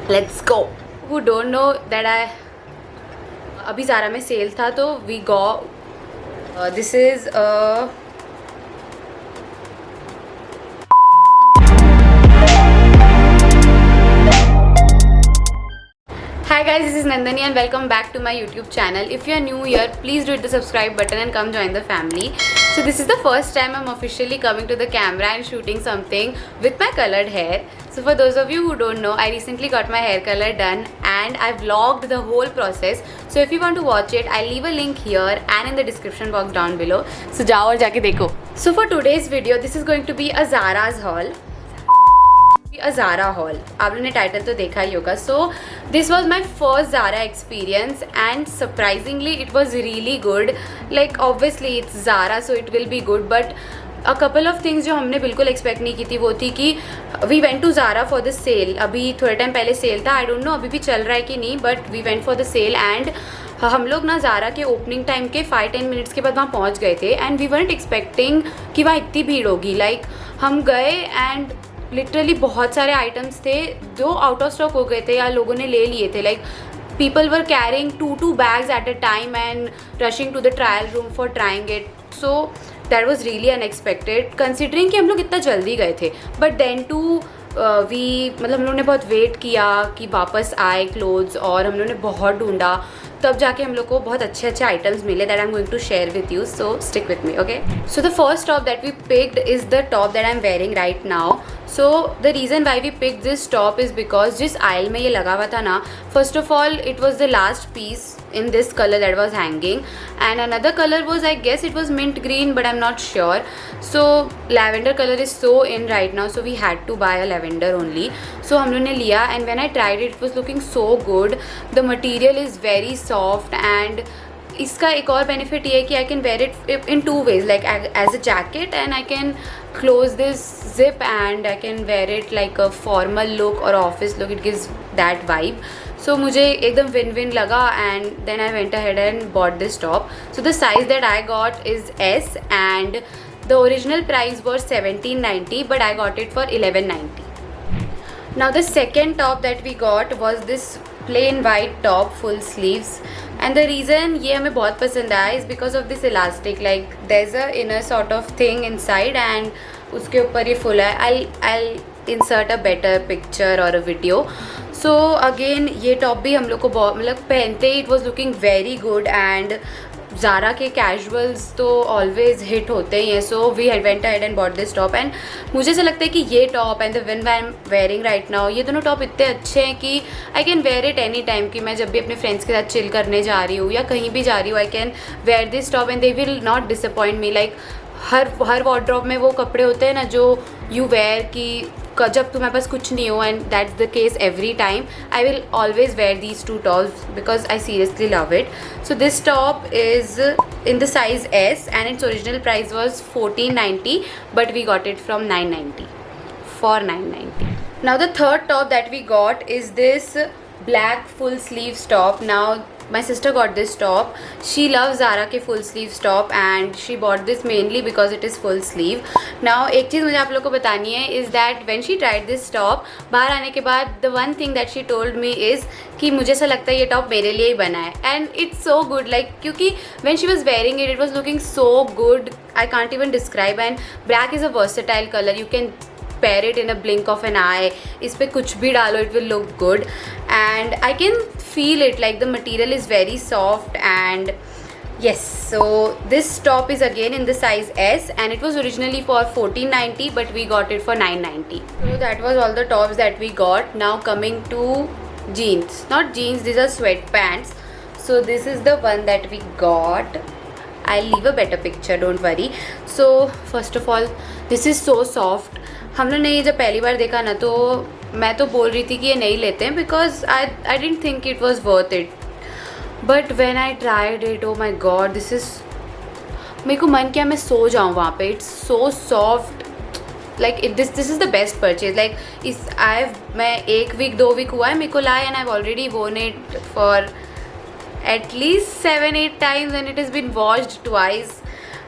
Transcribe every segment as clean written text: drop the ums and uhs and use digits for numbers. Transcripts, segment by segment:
Let's go. Who don't know that I अभी ज़ारा में sale था तो we go. This is Hi guys, this is Nandani and welcome back to my YouTube channel. If you are new here, please do hit the subscribe button and come join the family. So this is the first time I'm officially coming to the camera and shooting something with my colored hair. So for those of you who don't know, I recently got my hair color done and I vlogged the whole process. So if you want to watch it, I'll leave a link here and in the description box down below. So जाओ और जाके देखो. So for today's video, this is going to be a Zara's haul. Zara haul. आप लोगों ने title तो देखा ही होगा. So this was my first Zara experience and surprisingly it was really good. Like obviously it's Zara so it will be good, but a couple of things जो हमने बिल्कुल expect नहीं की थी वो थी कि we went to Zara for the sale. अभी थोड़े टाइम पहले सेल था, I don't know अभी भी चल रहा है कि नहीं, but we went for the sale and हम लोग ना ज़ारा के ओपनिंग टाइम के 5-10 मिनट्स के बाद वहाँ पहुँच गए थे एंड वी weren't एक्सपेक्टिंग कि वहाँ इतनी भीड़ होगी. लाइक हम गए एंड लिटरली बहुत सारे आइटम्स थे जो आउट ऑफ स्टॉक हो गए थे या लोगों ने ले लिए थे. Like people were carrying 2 bags at a time and rushing to the trial room for trying it. So that was really unexpected considering कि हम लोग इतना जल्दी गए थे. बट देन टू मतलब हम लोग ने बहुत वेट किया कि वापस आए क्लोथ्स और हम लोग ने बहुत ढूंढा तब जाके हम लोग को बहुत अच्छे अच्छे आइटम्स मिले that I am going to share with you. So stick with me. Okay, so the first top that we picked is the top that I am wearing right now. So the reason why we pick this top is because जिस aisle में ये लगा हुआ था ना, first of all it was the last piece in this color that was hanging and another color was, I guess it was mint green but I'm not sure. So lavender color is so in right now so we had to buy a lavender only. So हम लोग ने लिया and when I tried it, it was looking so good. The material is very soft and इसका एक और benefit ये है कि I can wear it in 2 ways, like as a jacket and I can close this zip and I can wear it like a formal look और office look. It gives that vibe. So मुझे एकदम win win लगा and then I went ahead and bought this top. So the size that I got is S and the original price was 1790 but I got it for 1190. Now the second top that we got was this plain white top full sleeves and the reason ये हमें बहुत पसंद आया is because of this elastic. Like there's a inner sort of thing inside and उसके ऊपर ये full है. I'll insert a better picture or a video. So again ये टॉप भी हम लोग को बहुत मतलब पहनते ही it was looking very good and Zaara के कैजुअल्स तो ऑलवेज हिट होते ही हैं. So we went ahead and bought this top and मुझे ऐसा लगता है कि ये top and the one I am wearing right now, ये दोनों टॉप इतने अच्छे हैं कि I can wear it any time. कि मैं जब भी अपने फ्रेंड्स के साथ चिल करने जा रही हूँ या कहीं भी जा रही हूँ आई can where this top and they will not disappoint me. Like her wardrobe में वो कपड़े होते हैं ना जो यू वेयर कि जब तुम्हारे पास कुछ नहीं हो and that's the case every time. I will always wear these 2 tops because I seriously love it. So this top is in the size S and its original price was 1490 but we got it from 990 for 990. Now the third top that we got is this black full sleeves top. Now my sister got this top. She loves Zara के full sleeves top and she bought this mainly because it is full sleeve. Now एक चीज़ मुझे आप लोग को बतानी है is that when she tried this top, बाहर आने के बाद the one thing that she told me is कि मुझे ऐसा लगता है ये टॉप मेरे लिए ही बना है and it's so good. Like क्योंकि when she was wearing it, it was looking so good. I can't even describe. And black is a versatile color. You can pair it in a blink of an eye. इस पे कुछ भी डालो it will look good and I can feel it. Like the material is very soft and yes. So this top is again in the size S and it was originally for 1490 but we got it for 990. So that was all the tops that we got. Now coming to jeans. Not jeans, these are sweatpants. So this is the one that we got. I'll leave a better picture, don't worry. So first of all this is so soft. हम लोग ने ये जब पहली बार देखा ना तो मैं तो बोल रही थी कि ये नहीं लेते हैं because I didn't think it was worth it. But when I tried it, oh my god, this is मेरे को मन किया मैं सो जाऊँ वहाँ पे. It's so soft. Like this is the best purchase. Like इस मैं 1 वीक 2 वीक हुआ है मेरे को लाया एंड आई हैव ऑलरेडी वोन it for at least 7-8 times and it has been washed twice.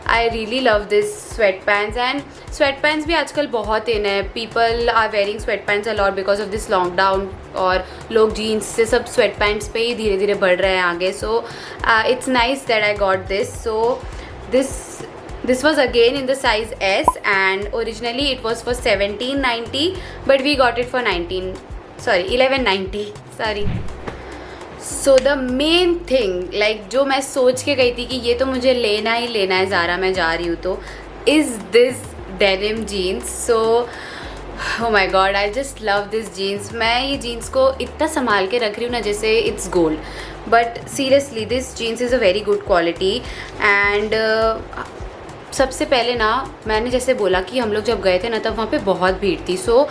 I really love this sweat pants and sweat pants भी आजकल बहुत इन है. People are wearing sweat pants a lot because of this lockdown और लोग jeans से सब sweat pants पे ही धीरे धीरे बढ़ रहे हैं आगे. So it's nice that I got this. So this was again in the size S and originally it was for 1790 but we got it for 1190 sorry. So the main thing like जो मैं सोच के गई थी कि ये तो मुझे लेना ही लेना है ज़ारा मैं जा रही हूँ तो is this denim jeans. So oh my god I just love this jeans. मैं ये jeans को इतना संभाल के रख रही हूँ ना जैसे it's gold, but seriously this jeans is a very good quality and सबसे पहले ना मैंने जैसे बोला कि हम लोग जब गए थे ना तब वहाँ पे बहुत भीड़ थी. सो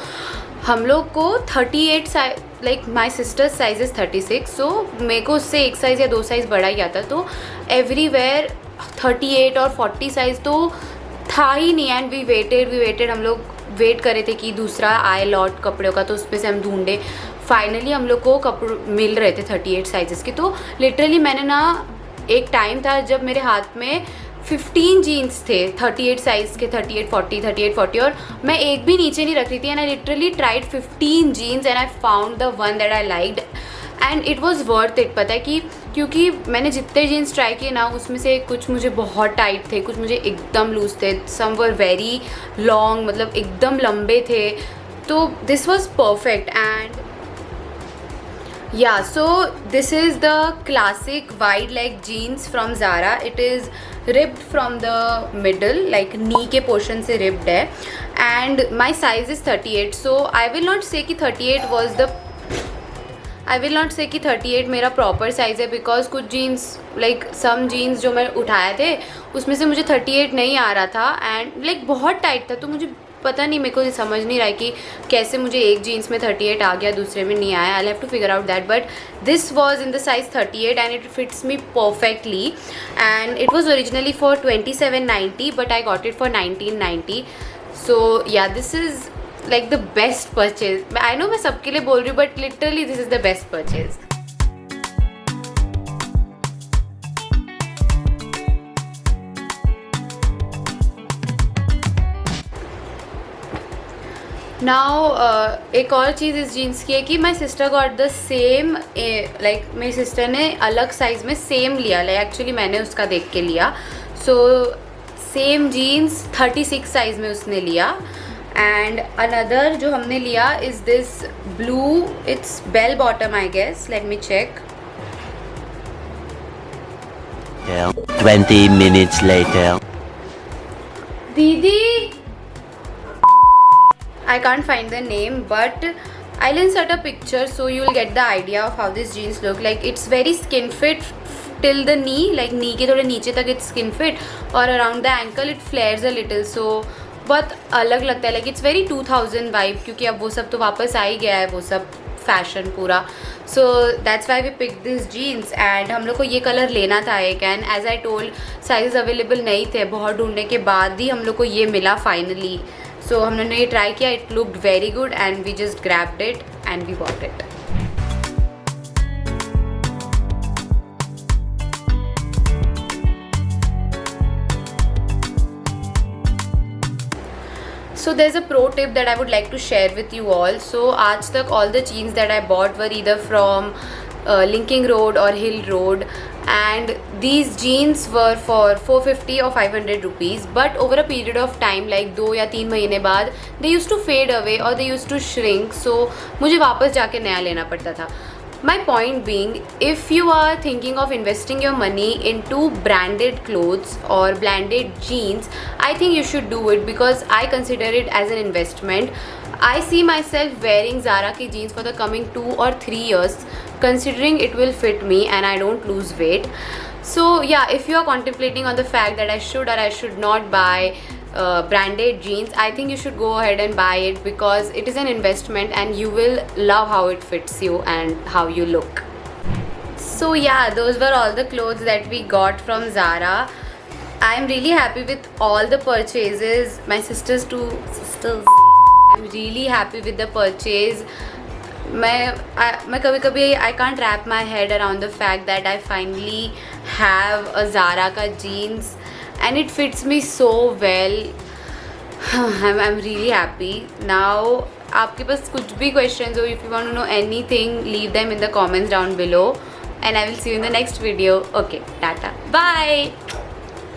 हम लोग को 38 size like my sisters size is 36. सो मेरे को उससे एक साइज़ या 2 साइज़ बड़ा ही आता. तो एवरीवेयर 38 और 40 साइज़ तो था ही नहीं. एंड वी वेटेड हम लोग वेट करे थे कि दूसरा आए लॉट कपड़ों का तो उसमें से हम ढूंढे. फाइनली हम लोग को कपड़े मिल रहे थे 38 साइज़ के. तो लिटरली मैंने ना एक टाइम था जब मेरे हाथ में 15 जीन्स थे 38 साइज़ के 38-40 और मैं एक भी नीचे नहीं रख रही थी. And I literally tried 15 jeans and I found the one that I liked and it was worth it. पता है कि क्योंकि मैंने जितने जीन्स ट्राई किए ना उसमें से कुछ मुझे बहुत टाइट थे, कुछ मुझे एकदम लूज थे, सम वर वेरी लॉन्ग मतलब एकदम लंबे थे. तो this was perfect and yeah, so this is the classic wide leg jeans from Zara. It is ripped from the middle like knee के portion से ripped है and my size is 38. so I will not say कि 38 मेरा proper size है because कुछ jeans like some jeans जो मैं उठाए थे उसमें से मुझे 38 नहीं आ रहा था एंड लाइक बहुत टाइट था. तो मुझे पता नहीं, मेरे को समझ नहीं रहा है कि कैसे मुझे एक जीन्स में 38 आ गया दूसरे में नहीं आया. I have to figure out that but this was in the size 38 and it fits me perfectly and it was originally for 2790 but I got it for 1990. So yeah this is like the best purchase. I know मैं सबके लिए बोल रही हूँ but literally this is the best purchase. Now एक और चीज़ इस jeans की है कि my sister got the same like मेरी सिस्टर ने अलग साइज़ में सेम लिया लाइक एक्चुअली मैंने उसका देख के लिया. सो सेम जीन्स 36 साइज़ में उसने लिया एंड अनदर जो हमने लिया is this blue, it's bell bottom I guess, let me check. 20 minutes later. दीदी I can't find the name but I'll insert a picture so you'll get the idea of how these jeans look like. It's very skin fit till the knee, like knee के थोड़े नीचे तक it's skin fit और around the ankle it flares a little. So बहुत अलग लगता है, like it's very 2000 vibe क्योंकि अब वो सब तो वापस आ ही गया है वो सब फैशन पूरा. So that's why we pick this jeans and हम लोग को ये कलर लेना था एक and as I told size available नहीं थे, बहुत ढूंढने के बाद ही हम लोग को ये मिला फाइनली. सो हमने ये ट्राई किया, it looked very good and we just grabbed it and we bought it. So there's a pro tip that I would like to share with you all. So आज तक all the jeans that I bought were either from Linking Road or Hill Road and these jeans were for 450 or 500 rupees but over a period of time like 2 या 3 महीने बाद they used to fade away or they used to shrink. So मुझे वापस जाके नया लेना पड़ता था. My point being, if you are thinking of investing your money into branded clothes or branded jeans, I think you should do it because I consider it as an investment. I see myself wearing Zara ki jeans for the coming 2 or 3 years, considering it will fit me and I don't lose weight. So yeah, if you are contemplating on the fact that I should or I should not buy branded jeans, I think you should go ahead and buy it because it is an investment and you will love how it fits you and how you look. So yeah, those were all the clothes that we got from Zara. I am really happy with all the purchases. My sisters too. I'm really happy with the purchase. मैं कभी कभी I can't wrap my head around the fact that I finally have a Zara का jeans and it fits me so well. I'm really happy now. आपके पास कुछ भी questions हो, if you want to know anything, leave them in the comments down below, and I will see you in the next video. Okay, tata, bye.